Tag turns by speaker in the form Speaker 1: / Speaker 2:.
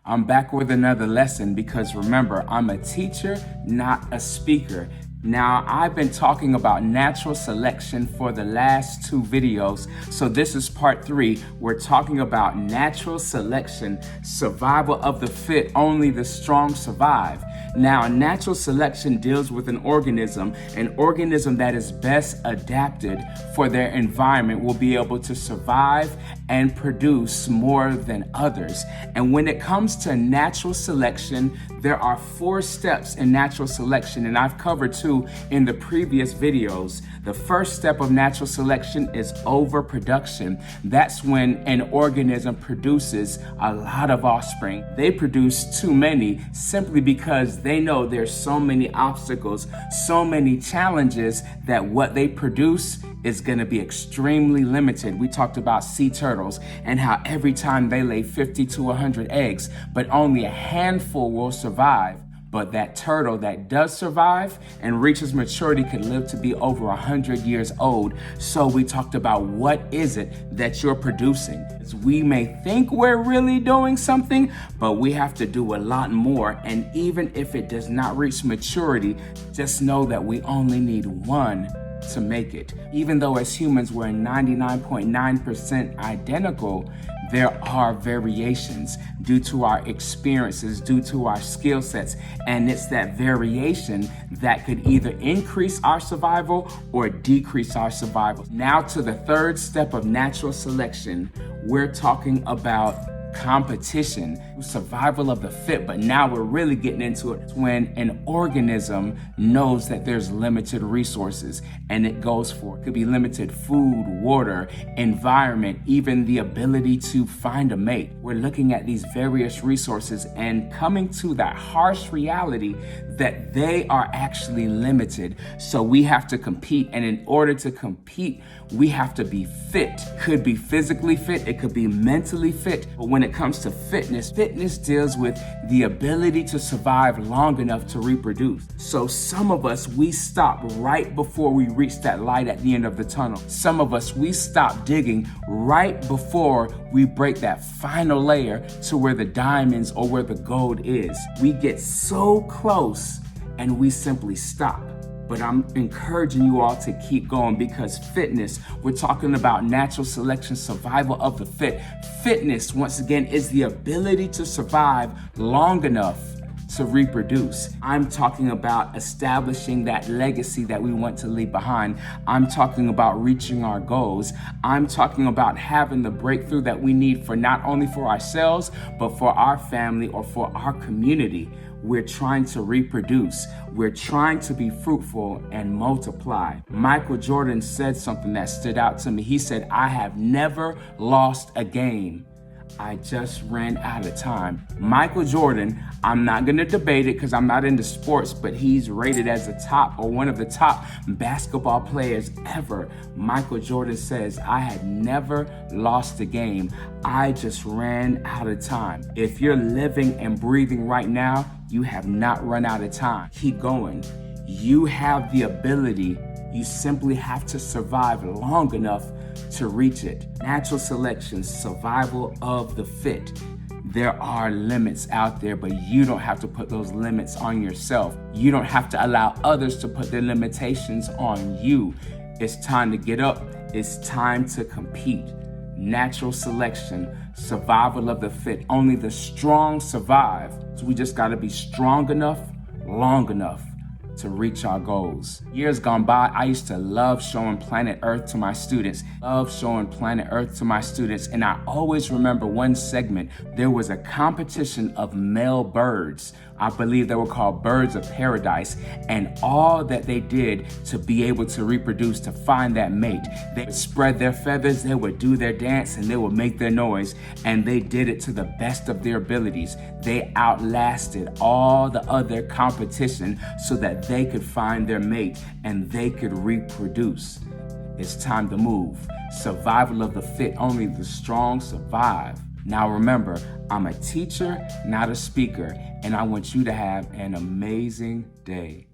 Speaker 1: I'm back with another lesson because remember, I'm a teacher, not a speaker. Now, I've been talking about natural selection for the last 2 videos, so this is part 3. We're talking about natural selection, survival of the fit, only the strong survive. Now, natural selection deals with an organism that is best adapted for their environment will be able to survive and produce more than others. And when it comes to natural selection, there are 4 steps in natural selection, and I've covered 2 in the previous videos. The first step of natural selection is overproduction. That's when an organism produces a lot of offspring. They produce too many simply because they know there's so many obstacles, so many challenges that what they produce is going to be extremely limited. We talked about sea turtles and how every time they lay 50 to 100 eggs, but only a handful will survive. But that turtle that does survive and reaches maturity could live to be over 100 years old. So we talked about what is it that you're producing. We may think we're really doing something, but we have to do a lot more. And even if it does not reach maturity, just know that we only need one to make it. Even though as humans we're 99.9% identical, there are variations due to our experiences, due to our skill sets, and it's that variation that could either increase our survival or decrease our survival. Now to the third step of natural selection, we're talking about competition, survival of the fit, but now we're really getting into it when an organism knows that there's limited resources and it goes for it. Could be limited food, water, environment, even the ability to find a mate. We're looking at these various resources and coming to that harsh reality that they are actually limited. So we have to compete, and in order to compete, we have to be fit. Could be physically fit, it could be mentally fit, but when it comes to fitness deals with the ability to survive long enough to reproduce. So some of us, we stop right before we reach that light at the end of the tunnel. Some of us, we stop digging right before we break that final layer to where the diamonds or where the gold is. We get so close and we simply stop. But I'm encouraging you all to keep going because fitness, we're talking about natural selection, survival of the fit. Fitness, once again, is the ability to survive long enough to reproduce. I'm talking about establishing that legacy that we want to leave behind. I'm talking about reaching our goals. I'm talking about having the breakthrough that we need for not only for ourselves, but for our family or for our community. We're trying to reproduce. We're trying to be fruitful and multiply. Michael Jordan said something that stood out to me. He said, "I have never lost a game. I just ran out of time." Michael Jordan, I'm not going to debate it because I'm not into sports, but he's rated as a top or one of the top basketball players ever. Michael Jordan says, "I had never lost a game. I just ran out of time." If you're living and breathing right now, you have not run out of time. Keep going. You have the ability. You simply have to survive long enough to reach it. Natural selection, survival of the fit. There are limits out there, but you don't have to put those limits on yourself. You don't have to allow others to put their limitations on you. It's time to get up. It's time to compete. Natural selection, survival of the fit. Only the strong survive. So we just gotta be strong enough, long enough to reach our goals. Years gone by, I used to love showing Planet Earth to my students. And I always remember one segment. There was a competition of male birds. I believe they were called birds of paradise. And all that they did to be able to reproduce, to find that mate, they would spread their feathers, they would do their dance, and they would make their noise. And they did it to the best of their abilities. They outlasted all the other competition so that they could find their mate and they could reproduce. It's time to move. Survival of the fit, only the strong survive. Now remember, I'm a teacher, not a speaker, and I want you to have an amazing day.